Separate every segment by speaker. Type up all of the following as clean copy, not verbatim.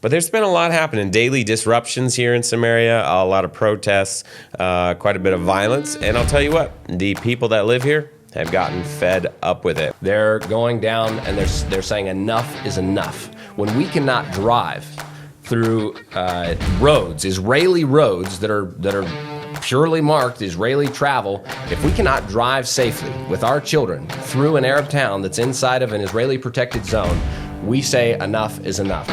Speaker 1: But there's been a lot happening. Daily disruptions here in Samaria, a lot of protests, quite a bit of violence. And I'll tell you what, the people that live here have gotten fed up with it.
Speaker 2: They're going down and they're saying enough is enough. When we cannot drive through roads, Israeli roads that are purely marked Israeli travel, if we cannot drive safely with our children through an Arab town that's inside of an Israeli protected zone, we say enough is enough.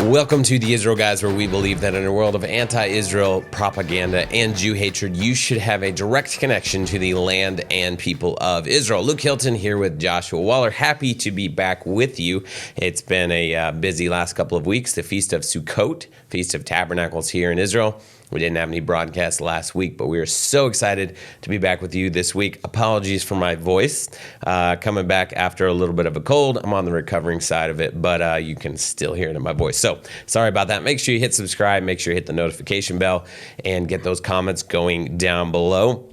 Speaker 1: Welcome to the Israel Guys, where we believe that in a world of anti-Israel propaganda and Jew hatred, you should have a direct connection to the land and people of Israel. Luke Hilton here with Joshua Waller. Happy to be back with you. It's been a busy last couple of weeks. The Feast of Sukkot, Feast of Tabernacles here in Israel. We didn't have any broadcasts last week, but we are so excited to be back with you this week. Apologies for my voice. Coming back after a little bit of a cold. I'm on the recovering side of it, but you can still hear it in my voice. So sorry about that. Make sure you hit subscribe. Make sure you hit the notification bell and get those comments going down below.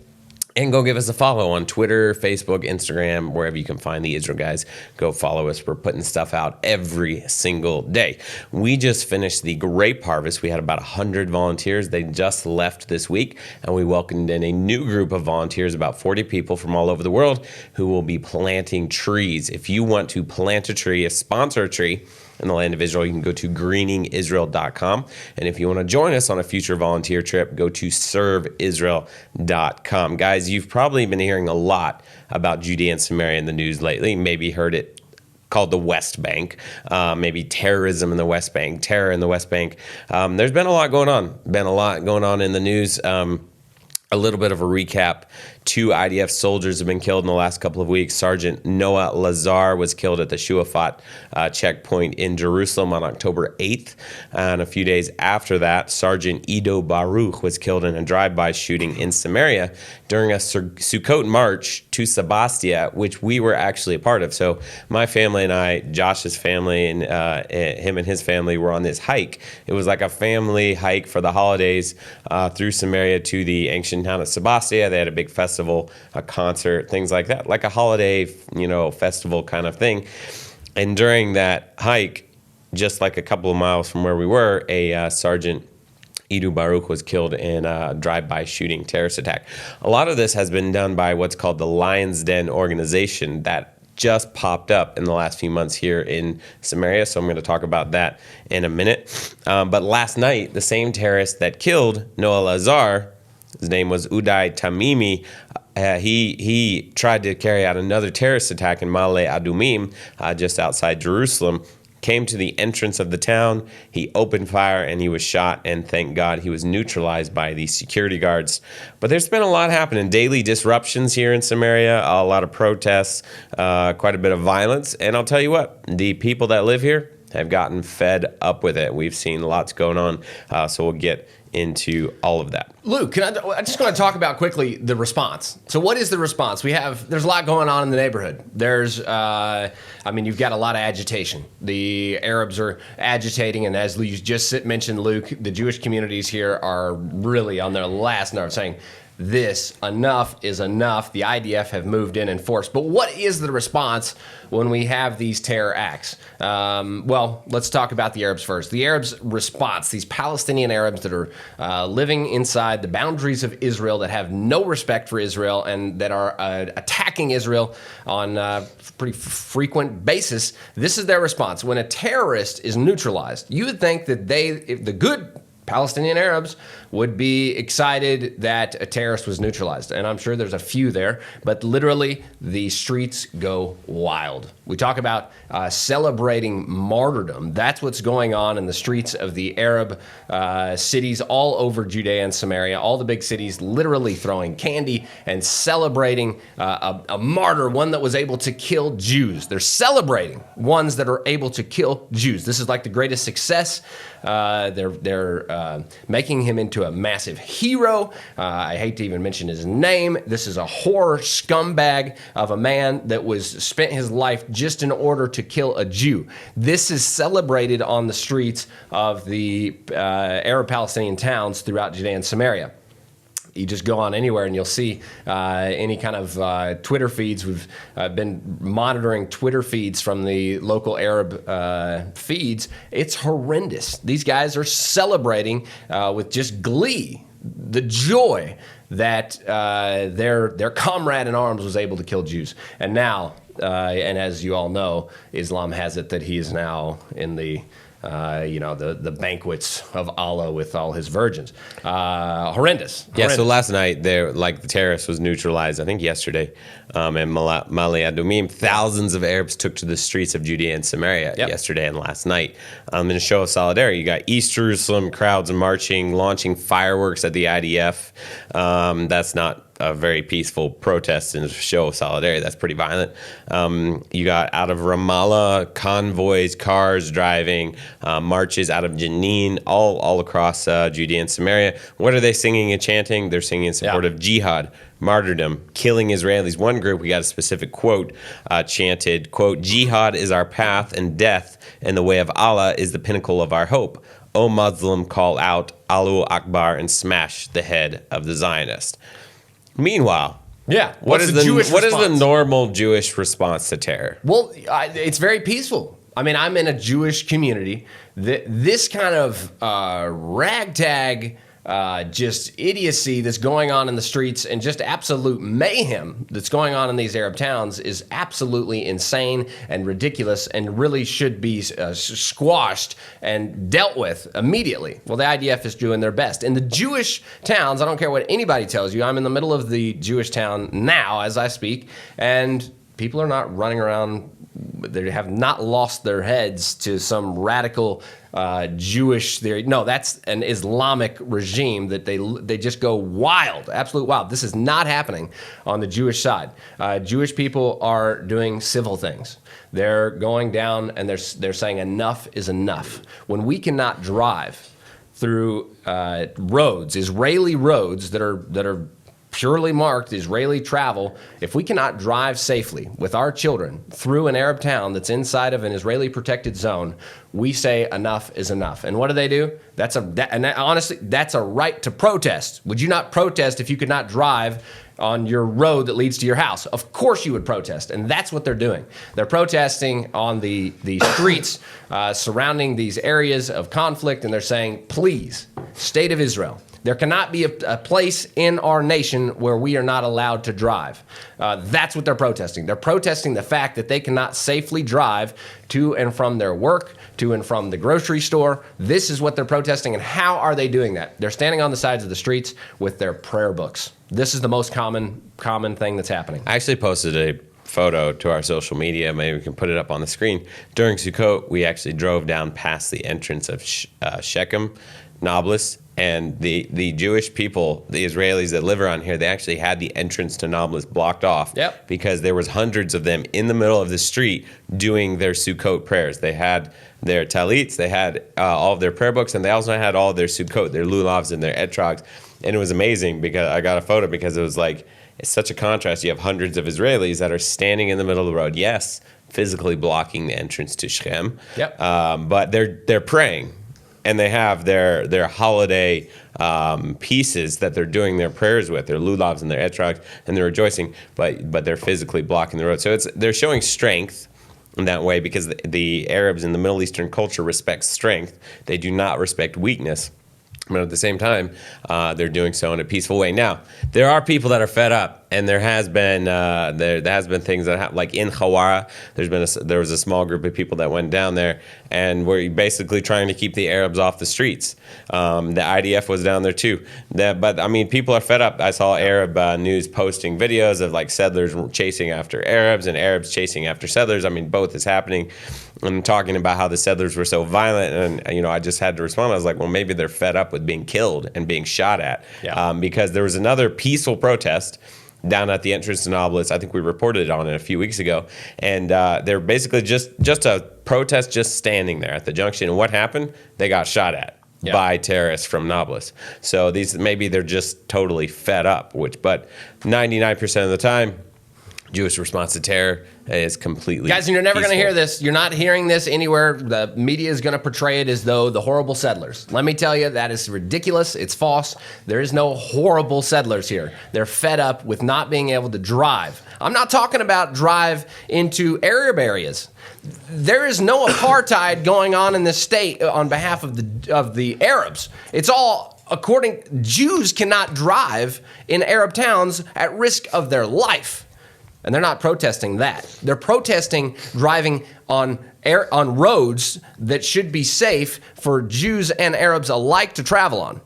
Speaker 1: And go give us a follow on Twitter, Facebook, Instagram, wherever you can find the Israel Guys. Go follow us. We're putting stuff out every single day. We just finished the grape harvest. We had about 100 volunteers. They just left this week, and we welcomed in a new group of volunteers, about 40 people from all over the world, who will be planting trees. If you want to plant a tree, sponsor a tree in the land of Israel, you can go to greeningisrael.com. And if you want to join us on a future volunteer trip, go to serveisrael.com. Guys, you've probably been hearing a lot about Judea and Samaria in the news lately. Maybe heard it called the West Bank, maybe terrorism in the West Bank, terror in the West Bank. There's been a lot going on. Been a lot going on in the news. A little bit of a recap. 2 IDF soldiers have been killed in the last couple of weeks. Sergeant Noah Lazar was killed at the Shuafat checkpoint in Jerusalem on October 8th. And a few days after that, Sergeant Ido Baruch was killed in a drive-by shooting in Samaria during a Sukkot march to Sebastia, which we were actually a part of. So my family and I, Josh's family, and him and his family were on this hike. It was like a family hike for the holidays through Samaria to the ancient town of Sebastia. They had a big festival, a concert, things like that, like a holiday, festival kind of thing. And during that hike, just like a couple of miles from where we were, a Sergeant Ido Baruch was killed in a drive-by shooting terrorist attack. A lot of this has been done by what's called the Lion's Den organization that just popped up in the last few months here in Samaria. So I'm going to talk about that in a minute. But last night, the same terrorist that killed Noah Lazar, his name was Uday Tamimi. He tried to carry out another terrorist attack in Ma'ale Adumim, just outside Jerusalem. Came to the entrance of the town. He opened fire and he was shot. And thank God he was neutralized by the security guards. But there's been a lot happening. Daily disruptions here in Samaria, a lot of protests, quite a bit of violence. And I'll tell you what, the people that live here have gotten fed up with it. We've seen lots going on. So we'll get into all of that.
Speaker 2: Luke, I just want to talk about quickly the response. So what is the response? There's a lot going on in the neighborhood. You've got a lot of agitation. The Arabs are agitating, and as you just mentioned, Luke, the Jewish communities here are really on their last nerve, saying, enough is enough. The IDF have moved in force. But what is the response when we have these terror acts? Let's talk about the Arabs first. The Arabs' response, these Palestinian Arabs that are living inside the boundaries of Israel, that have no respect for Israel and that are attacking Israel on a pretty frequent basis, this is their response. When a terrorist is neutralized, you would think that the good Palestinian Arabs would be excited that a terrorist was neutralized. And I'm sure there's a few there, but literally the streets go wild. We talk about celebrating martyrdom. That's what's going on in the streets of the Arab cities all over Judea and Samaria, all the big cities, literally throwing candy and celebrating a martyr, one that was able to kill Jews. They're celebrating ones that are able to kill Jews. This is like the greatest success. They're making him into a massive hero. I hate to even mention his name. This is a horror scumbag of a man that was spent his life just in order to kill a Jew. This is celebrated on the streets of the Arab Palestinian towns throughout Judea and Samaria. You just go on anywhere and you'll see any kind of Twitter feeds. We've been monitoring Twitter feeds from the local Arab feeds. It's horrendous. These guys are celebrating with just glee the joy that their comrade in arms was able to kill Jews. And now, and as you all know, Islam has it that he is now in the the banquets of Allah with all his virgins. Horrendous.
Speaker 1: Yeah, so last night, the terrorist was neutralized, I think yesterday, in Mali Adumim. Thousands of Arabs took to the streets of Judea and Samaria yesterday and last night in a show of solidarity. You got East Jerusalem crowds marching, launching fireworks at the IDF. That's not a very peaceful protest and a show of solidarity. That's pretty violent. You got out of Ramallah, convoys, cars driving, marches out of Jenin, all across Judea and Samaria. What are they singing and chanting? They're singing in support of jihad, martyrdom, killing Israelis. One group, we got a specific quote, chanted, quote, "Jihad is our path, and death in the way of Allah is the pinnacle of our hope. O Muslim, call out Allahu Akbar and smash the head of the Zionist." Meanwhile, what is the normal Jewish response to terror?
Speaker 2: Well, it's very peaceful. I mean, I'm in a Jewish community. This kind of ragtag, just idiocy that's going on in the streets and just absolute mayhem that's going on in these Arab towns is absolutely insane and ridiculous and really should be squashed and dealt with immediately. Well, the IDF is doing their best. In the Jewish towns, I don't care what anybody tells you, I'm in the middle of the Jewish town now as I speak, and people are not running around. They have not lost their heads to some radical Jewish theory. No, that's an Islamic regime that they just go wild, absolute wild. This is not happening on the Jewish side. Jewish people are doing civil things. They're going down and they're saying enough is enough. When we cannot drive through roads, Israeli roads that are purely marked Israeli travel, if we cannot drive safely with our children through an Arab town that's inside of an Israeli protected zone, we say enough is enough. And what do? Honestly, that's a right to protest. Would you not protest if you could not drive on your road that leads to your house? Of course you would protest, and that's what they're doing. They're protesting on the streets surrounding these areas of conflict, and they're saying, please, State of Israel, there cannot be a place in our nation where we are not allowed to drive. That's what they're protesting. They're protesting the fact that they cannot safely drive to and from their work, to and from the grocery store. This is what they're protesting, and how are they doing that? They're standing on the sides of the streets with their prayer books. This is the most common thing that's happening.
Speaker 1: I actually posted a photo to our social media. Maybe we can put it up on the screen. During Sukkot, we actually drove down past the entrance of Shechem, Nablus, and the Jewish people, the Israelis that live around here, they actually had the entrance to Nablus blocked off because there was hundreds of them in the middle of the street doing their Sukkot prayers. They had their talits, they had all of their prayer books, and they also had all of their Sukkot, their lulavs and their etrogs. And it was amazing because I got a photo because it was like, it's such a contrast. You have hundreds of Israelis that are standing in the middle of the road, yes, physically blocking the entrance to Shechem, but they're praying. And they have their holiday pieces that they're doing their prayers with, their lulavs and their etrogs, and they're rejoicing, but they're physically blocking the road. So they're showing strength in that way because the Arabs in the Middle Eastern culture respect strength. They do not respect weakness. But at the same time, they're doing so in a peaceful way. Now, there are people that are fed up, and there has been things that happen. Like in Hawara, there was a small group of people that went down there, and were basically trying to keep the Arabs off the streets. The IDF was down there too. But I mean, people are fed up. I saw Arab news posting videos of like settlers chasing after Arabs and Arabs chasing after settlers. I mean, both is happening. I'm talking about how the settlers were so violent, and I just had to respond. I was like, well, maybe they're fed up with being killed and being shot at, because there was another peaceful protest down at the entrance to Nablus. I think we reported on it a few weeks ago, and they're basically just a protest, just standing there at the junction. And what happened? They got shot at. by terrorists from Nablus. So maybe they're just totally fed up, but 99% of the time, Jewish response to terror is completely
Speaker 2: Guys, you're never going to
Speaker 1: peaceful.
Speaker 2: hear this. You're not hearing this anywhere. The media is going to portray it as though the horrible settlers. Let me tell you, that is ridiculous. It's false. There is no horrible settlers here. They're fed up with not being able to drive. I'm not talking about drive into Arab areas. There is no apartheid going on in this state on behalf of the Arabs. It's all Jews cannot drive in Arab towns at risk of their life. And they're not protesting that. They're protesting driving on roads that should be safe for Jews and Arabs alike to travel on.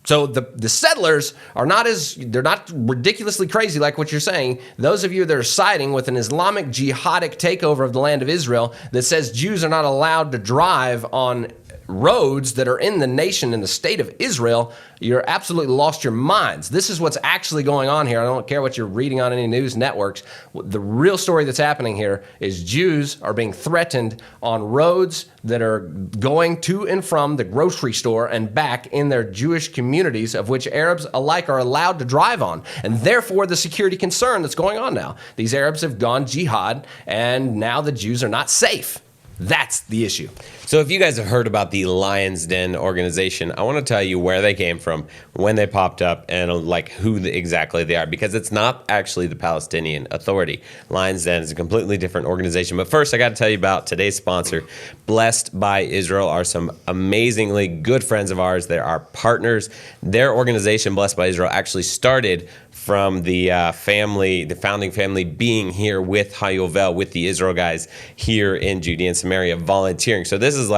Speaker 2: So the settlers they're not ridiculously crazy like what you're saying. Those of you that are siding with an Islamic jihadic takeover of the land of Israel that says Jews are not allowed to drive on roads that are in the nation, in the state of Israel, you're absolutely lost your minds. This is what's actually going on here. I don't care what you're reading on any news networks. The real story that's happening here is Jews are being threatened on roads that are going to and from the grocery store and back in their Jewish communities, of which Arabs alike are allowed to drive on. And therefore, the security concern that's going on now. These Arabs have gone jihad, and now the Jews are not safe. That's the issue.
Speaker 1: So if you guys have heard about the Lion's Den organization, I want to tell you where they came from, when they popped up, and who exactly they are, because it's not actually the Palestinian Authority. Lion's Den is a completely different organization. But first, I got to tell you about today's sponsor. Blessed by Israel are some amazingly good friends of ours. They're our partners. Their organization, Blessed by Israel, actually started from the founding family being here with Hayovel, with the Israel guys here in Judea and Samaria volunteering. So this is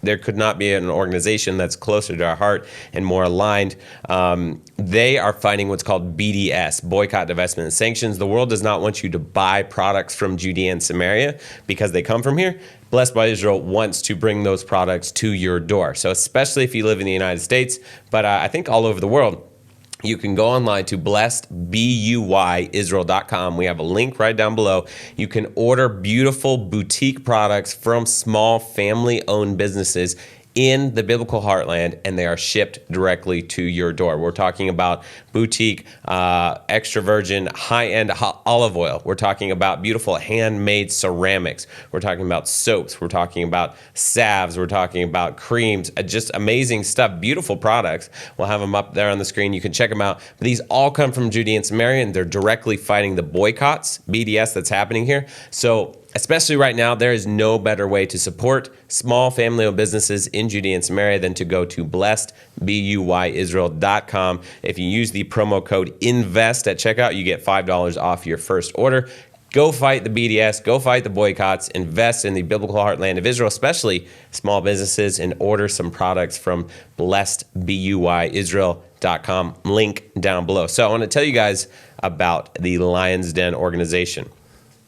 Speaker 1: there could not be an organization that's closer to our heart and more aligned. They are fighting what's called BDS, boycott, divestment, and sanctions. The world does not want you to buy products from Judea and Samaria because they come from here. Blessed by Israel wants to bring those products to your door. So especially if you live in the United States, but I think all over the world, you can go online to blessedbuyisrael.com. We have a link right down below. You can order beautiful boutique products from small family-owned businesses in the biblical heartland, and they are shipped directly to your door. We're talking about boutique, extra virgin, high-end olive oil. We're talking about beautiful handmade ceramics. We're talking about soaps. We're talking about salves. We're talking about creams. Just amazing stuff, beautiful products. We'll have them up there on the screen. You can check them out. But these all come from Judea and Samaria, and they're directly fighting the boycotts, BDS, that's happening here. So especially right now, there is no better way to support small family-owned businesses in Judea and Samaria than to go to blessedbuyisrael.com. If you use the promo code INVEST at checkout, you get $5 off your first order. Go fight the BDS, go fight the boycotts, invest in the biblical heartland of Israel, especially small businesses, and order some products from blessedbuyisrael.com. Link down below. So I want to tell you guys about the Lion's Den organization,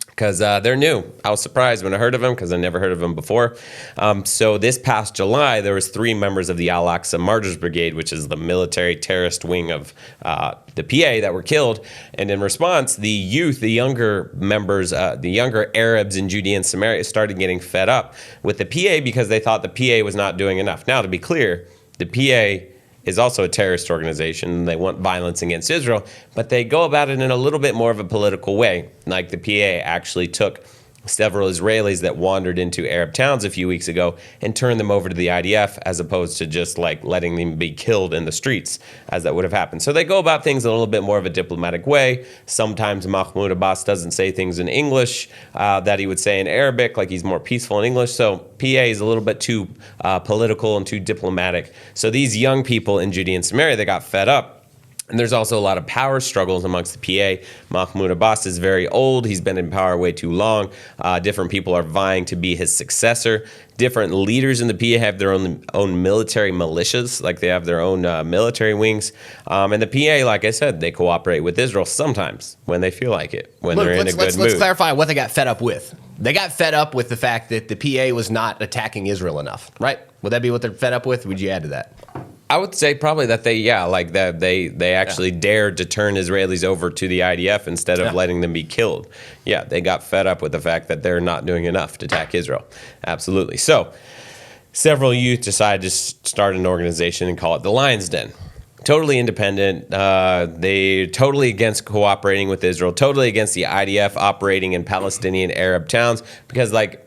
Speaker 1: because they're new. I was surprised when I heard of them, because I never heard of them before. So this past July, there was 3 members of the Al-Aqsa Martyrs Brigade, which is the military terrorist wing of the PA, that were killed. And in response, the youth, the younger members, the younger Arabs in Judea and Samaria started getting fed up with the PA because they thought the PA was not doing enough. Now, to be clear, the PA is also a terrorist organization. They want violence against Israel, but they go about it in a little bit more of a political way. Like the PA actually took several Israelis that wandered into Arab towns a few weeks ago and turned them over to the IDF, as opposed to just letting them be killed in the streets, as that would have happened. So they go about things in a little bit more of a diplomatic way. Sometimes Mahmoud Abbas doesn't say things in English that he would say in Arabic, he's more peaceful in English. So PA is a little bit too political and too diplomatic. So these young people in Judea and Samaria, they got fed up. And there's also a lot of power struggles amongst the PA. Mahmoud Abbas is very old. He's been in power way too long. Different people are vying to be his successor. Different leaders in the PA have their own military militias, they have their own military wings. And the PA, like I said, they cooperate with Israel sometimes when they feel like it, when they're in a good mood.
Speaker 2: Let's clarify what they got fed up with. They got fed up with the fact that the PA was not attacking Israel enough, right? Would that be what they're fed up with? Would you add to that?
Speaker 1: I would say probably that they actually dared to turn Israelis over to the IDF instead of letting them be killed. Yeah, they got fed up with the fact that they're not doing enough to attack Israel. Absolutely. So several youth decide to start an organization and call it the Lion's Den. Totally independent. They totally against cooperating with Israel. Totally against the IDF operating in Palestinian Arab towns because, like,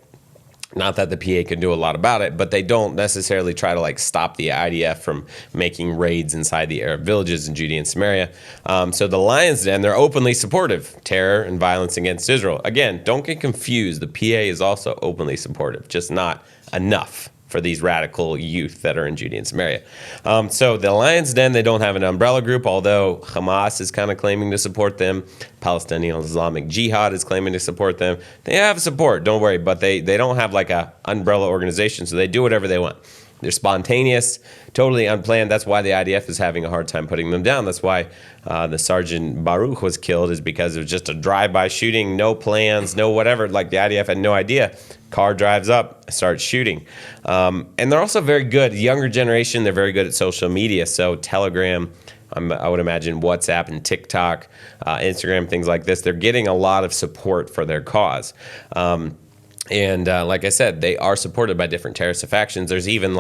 Speaker 1: not that the PA can do a lot about it, but they don't necessarily try to stop the IDF from making raids inside the Arab villages in Judea and Samaria. So the Lion's Den, they're openly supportive terror and violence against Israel. Again, don't get confused. The PA is also openly supportive, just not enough for these radical youth that are in Judea and Samaria. So the Lion's Den, they don't have an umbrella group, although Hamas is kind of claiming to support them. Palestinian Islamic Jihad is claiming to support them. They have support, don't worry, but they don't have a umbrella organization, so they do whatever they want. They're spontaneous, totally unplanned. That's why the IDF is having a hard time putting them down. That's why the Sergeant Baruch was killed, is because it was just a drive-by shooting, no plans, no whatever. The IDF had no idea. Car drives up, starts shooting. And they're also very good. The younger generation, they're very good at social media. So Telegram, I would imagine WhatsApp and TikTok, Instagram, things like this. They're getting a lot of support for their cause. And like I said, they are supported by different terrorist factions. There's even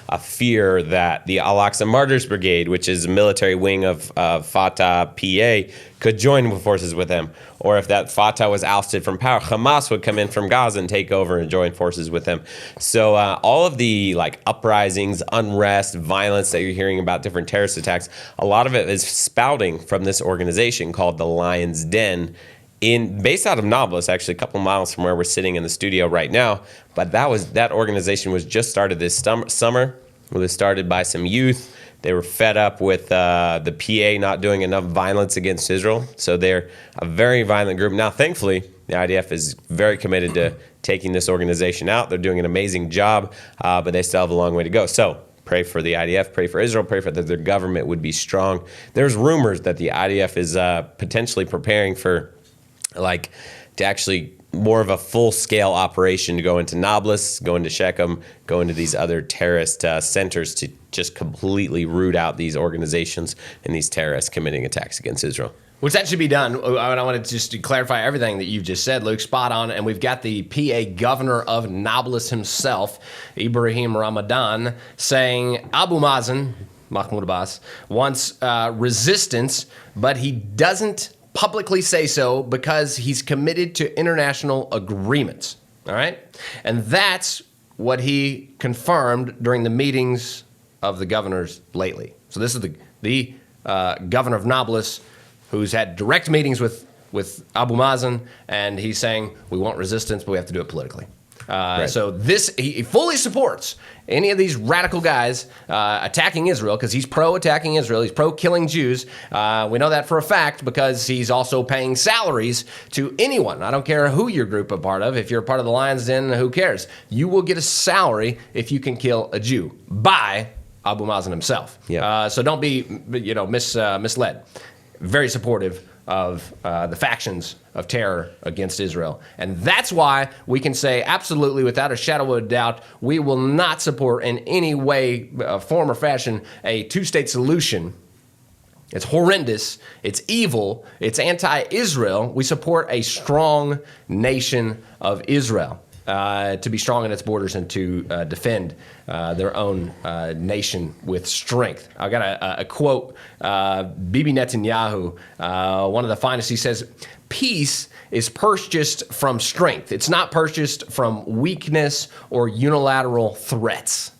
Speaker 1: a fear that the Al-Aqsa Martyrs Brigade, which is a military wing of Fatah PA, could join forces with them. Or if that Fatah was ousted from power, Hamas would come in from Gaza and take over and join forces with them. So all of the uprisings, unrest, violence that you're hearing about, different terrorist attacks, a lot of it is spouting from this organization called the Lion's Den, based out of Nablus, actually a couple miles from where we're sitting in the studio right now. But that organization was just started this summer. It was started by some youth. They were fed up with the PA not doing enough violence against Israel. So they're a very violent group. Now, thankfully, the IDF is very committed to taking this organization out. They're doing an amazing job, but they still have a long way to go. So pray for the IDF, pray for Israel, pray for that their government would be strong. There's rumors that the IDF is potentially preparing for to actually more of a full-scale operation to go into Nablus, go into Shechem, go into these other terrorist centers to just completely root out these organizations and these terrorists committing attacks against Israel.
Speaker 2: Which that should be done. I wanted just to clarify everything that you've just said, Luke. Spot on. And we've got the PA governor of Nablus himself, Ibrahim Ramadan, saying Abu Mazen, Mahmoud Abbas, wants resistance, but he doesn't publicly say so because he's committed to international agreements. All right? And that's what he confirmed during the meetings of the governors lately. So this is the governor of Nablus who's had direct meetings with Abu Mazen, and he's saying we want resistance, but we have to do it politically. Right. So he fully supports any of these radical guys attacking Israel because he's pro-attacking Israel. He's pro-killing Jews. We know that for a fact because he's also paying salaries to anyone. I don't care who your group are part of. If you're a part of the Lion's Den, who cares? You will get a salary if you can kill a Jew by Abu Mazen himself. Yeah. So don't be misled. Very supportive of the factions of terror against Israel. And that's why we can say absolutely without a shadow of a doubt, we will not support in any way, form, or fashion a two-state solution. It's horrendous. It's evil. It's anti-Israel. We support a strong nation of Israel. To be strong in its borders and to defend their own nation with strength. I got a quote, Bibi Netanyahu, one of the finest, he says, peace is purchased from strength. It's not purchased from weakness or unilateral threats.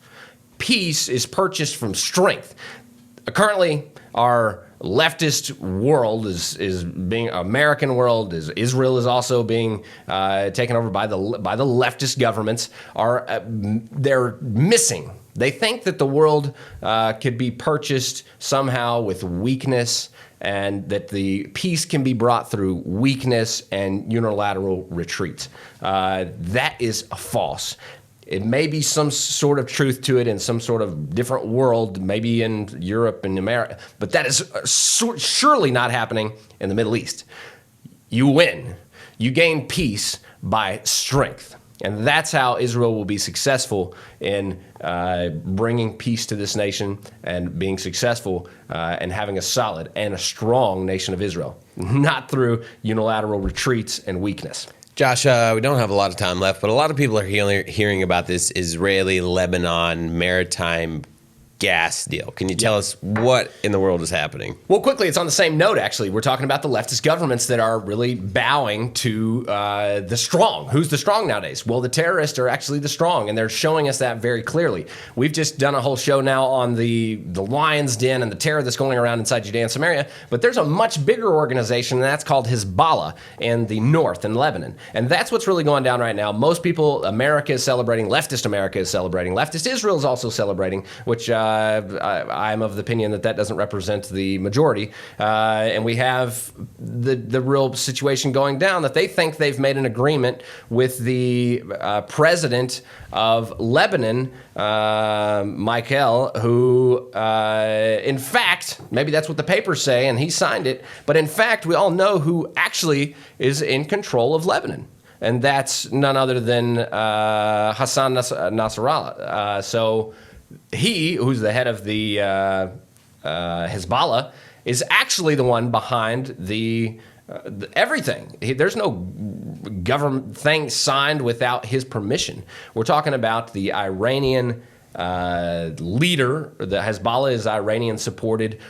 Speaker 2: Peace is purchased from strength. Currently, our leftist world is being American world. Israel is also being taken over by the leftist governments. They're missing. They think that the world could be purchased somehow with weakness, and that the peace can be brought through weakness and unilateral retreat. That is false. It may be some sort of truth to it in some sort of different world, maybe in Europe and America, but that is surely not happening in the Middle East. You win. You gain peace by strength. And that's how Israel will be successful in bringing peace to this nation and being successful and having a solid and a strong nation of Israel, not through unilateral retreats and weakness.
Speaker 1: Josh, we don't have a lot of time left, but a lot of people are hearing about this Israeli-Lebanon Maritime gas deal. Can you tell us what in the world is happening?
Speaker 2: Well, quickly, it's on the same note, actually. We're talking about the leftist governments that are really bowing to the strong. Who's the strong nowadays? Well, the terrorists are actually the strong, and they're showing us that very clearly. We've just done a whole show now on the lion's den and the terror that's going around inside Judea and Samaria, but there's a much bigger organization, and that's called Hezbollah in the north, in Lebanon. And that's what's really going down right now. Most people, America is celebrating, leftist America is celebrating, leftist Israel is also celebrating, which I'm of the opinion that that doesn't represent the majority. And we have the real situation going down that they think they've made an agreement with the president of Lebanon, Michael, who, in fact, maybe that's what the papers say, and he signed it, but in fact, we all know who actually is in control of Lebanon. And that's none other than Hassan Nasrallah. So he, who's the head of the Hezbollah, is actually the one behind the everything. There's no government thing signed without his permission. We're talking about the Iranian leader. The Hezbollah is Iranian-supported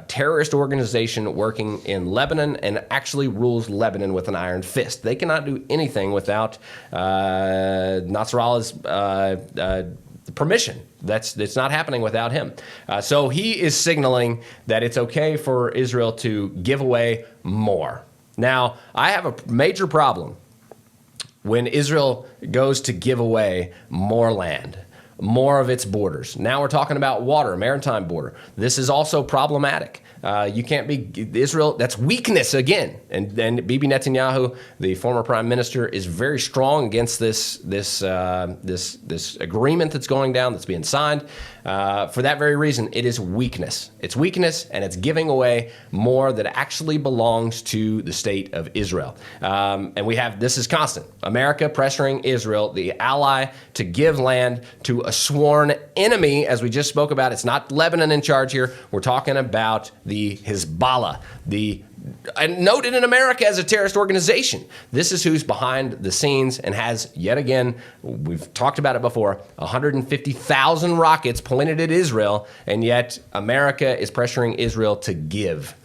Speaker 2: terrorist organization working in Lebanon and actually rules Lebanon with an iron fist. They cannot do anything without Nasrallah's permission. It's not happening without him. So he is signaling that it's okay for Israel to give away more. Now, I have a major problem when Israel goes to give away more land, more of its borders. Now we're talking about water, maritime border. This is also problematic. You can't be Israel. That's weakness again. And Bibi Netanyahu, the former prime minister, is very strong against this agreement that's going down, that's being signed. For that very reason, it is weakness. It's weakness, and it's giving away more that actually belongs to the state of Israel. And we have this is constant. America pressuring Israel, the ally, to give land to a sworn enemy, as we just spoke about. It's not Lebanon in charge here. We're talking about the Hezbollah, and noted in America as a terrorist organization. This is who's behind the scenes and has, yet again, we've talked about it before, 150,000 rockets pointed at Israel, and yet America is pressuring Israel to give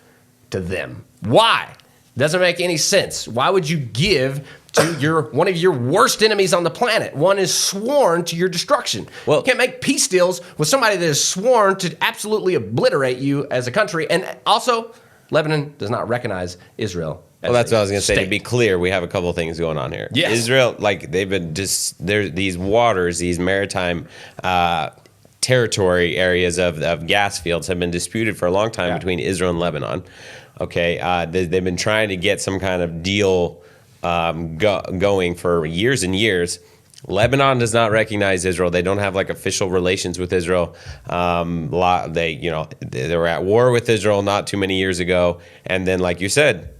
Speaker 2: to them. Why? Doesn't make any sense. Why would you give to one of your worst enemies on the planet? One is sworn to your destruction. Well, you can't make peace deals with somebody that is sworn to absolutely obliterate you as a country. And also, Lebanon does not recognize Israel.
Speaker 1: Well, that's what I was going to say. To be clear, we have a couple of things going on here.
Speaker 2: Yes.
Speaker 1: Israel, they've been these waters, these maritime territory areas of gas fields have been disputed for a long time between Israel and Lebanon. Okay, they've been trying to get some kind of deal going for years and years. Lebanon does not recognize Israel. They don't have official relations with Israel. They were at war with Israel not too many years ago. And then, like you said,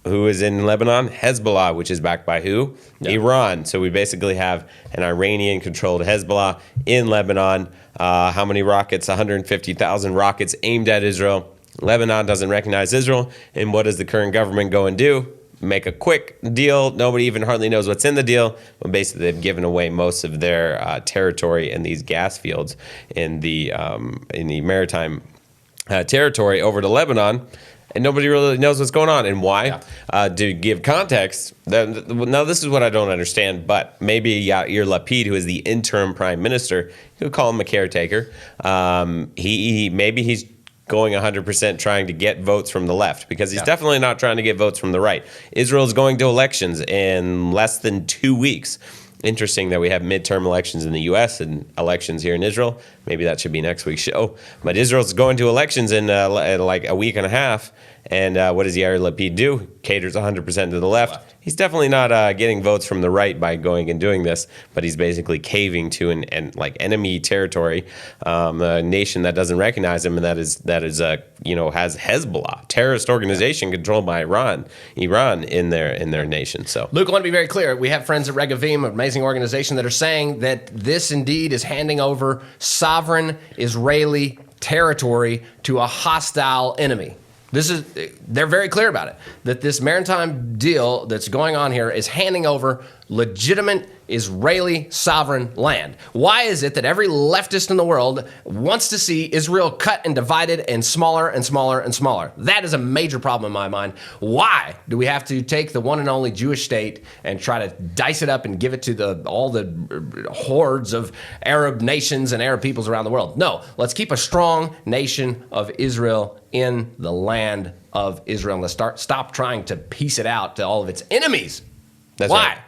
Speaker 1: who is in Lebanon? Hezbollah, which is backed by who? Yep. Iran. So we basically have an Iranian-controlled Hezbollah in Lebanon. How many rockets? 150,000 rockets aimed at Israel. Lebanon doesn't recognize Israel. And what does the current government go and do? Make a quick deal. Nobody even hardly knows what's in the deal. But basically, they've given away most of their territory in these gas fields in the maritime territory over to Lebanon, and nobody really knows what's going on and why. Yeah. To give context, now this is what I don't understand. But maybe Yair Lapid, who is the interim prime minister, you could call him a caretaker. Maybe he's going 100% trying to get votes from the left, because he's definitely not trying to get votes from the right. Israel is going to elections in less than 2 weeks. Interesting that we have midterm elections in the U.S. and elections here in Israel. Maybe that should be next week's show. But Israel's going to elections in a week and a half. And what does Yair Lapid do? Caters 100% to the left. He's definitely not getting votes from the right by going and doing this, but he's basically caving to an enemy territory, a nation that doesn't recognize him, and that is has Hezbollah, terrorist organization controlled by Iran in their nation. So,
Speaker 2: Luke, I want to be very clear. We have friends at Regavim, an amazing organization, that are saying that this indeed is handing over sovereign Israeli territory to a hostile enemy. They're very clear about it, that this maritime deal that's going on here is handing over legitimate Israeli sovereign land. Why is it that every leftist in the world wants to see Israel cut and divided and smaller and smaller and smaller? That is a major problem in my mind. Why do we have to take the one and only Jewish state and try to dice it up and give it to all the hordes of Arab nations and Arab peoples around the world? No, let's keep a strong nation of Israel in the land of Israel. Let's stop trying to piece it out to all of its enemies.
Speaker 1: That's
Speaker 2: Why?
Speaker 1: right.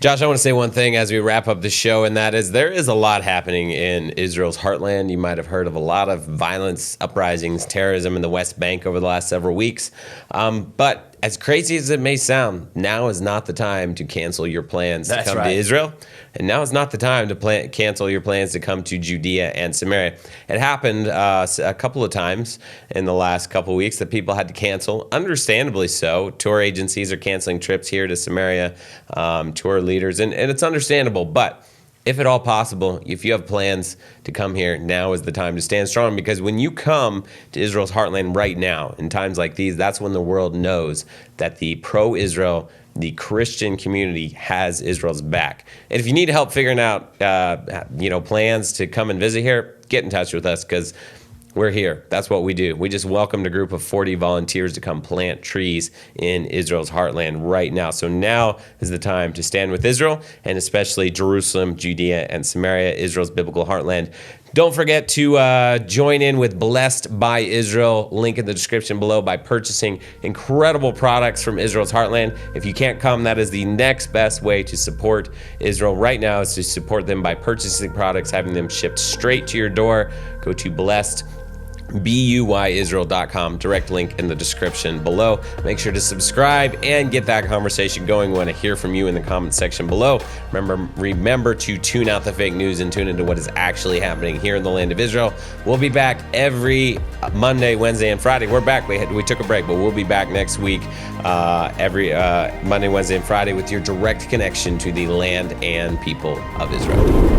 Speaker 1: Josh, I want to say one thing as we wrap up the show, and that is there is a lot happening in Israel's heartland. You might have heard of a lot of violence, uprisings, terrorism in the West Bank over the last several weeks. But as crazy as it may sound, now is not the time to cancel your plans to come to Israel. And now is not the time to cancel your plans to come to Judea and Samaria. It happened a couple of times in the last couple of weeks that people had to cancel, understandably so. Tour agencies are canceling trips here to Samaria, tour leaders, and it's understandable. But if at all possible, if you have plans to come here, now is the time to stand strong, because when you come to Israel's heartland right now, in times like these, that's when the world knows that the pro-Israel, the Christian community has Israel's back. And if you need help figuring out, plans to come and visit here, get in touch with us, because we're here. That's what we do. We just welcomed a group of 40 volunteers to come plant trees in Israel's heartland right now. So now is the time to stand with Israel, and especially Jerusalem, Judea, and Samaria, Israel's biblical heartland. Don't forget to join in with Blessed by Israel, link in the description below, by purchasing incredible products from Israel's heartland. If you can't come, that is the next best way to support Israel right now, is to support them by purchasing products, having them shipped straight to your door. Go to BUYIsrael.com, direct link in the description below. Make sure to subscribe and get that conversation going. We want to hear from you in the comment section below. Remember to tune out the fake news and tune into what is actually happening here in the land of Israel. We'll be back every Monday, Wednesday, and Friday. We're back. We took a break, but we'll be back next week every Monday, Wednesday, and Friday with your direct connection to the land and people of Israel.